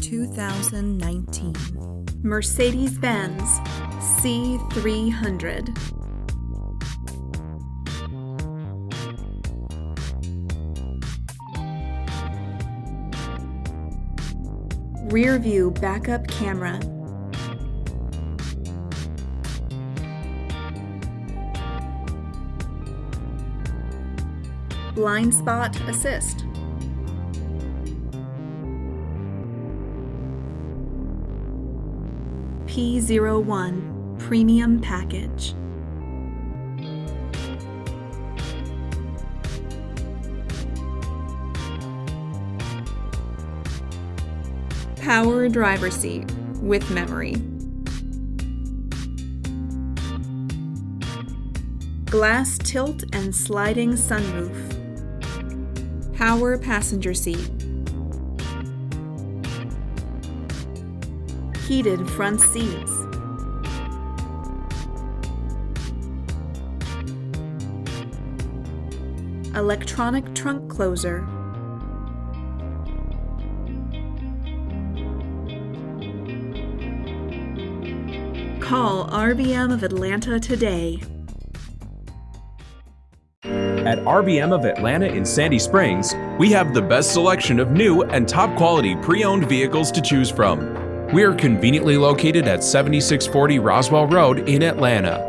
2019 Mercedes-Benz C300. Rear view backup camera. Blind spot assist. P01 premium package. Power driver seat with memory. Glass tilt and sliding sunroof. Power passenger seat. Heated front seats. Electronic trunk closer. Call RBM of Atlanta today. At RBM of Atlanta in Sandy Springs, we have the best selection of new and top quality pre-owned vehicles to choose from. We are conveniently located at 7640 Roswell Road in Atlanta.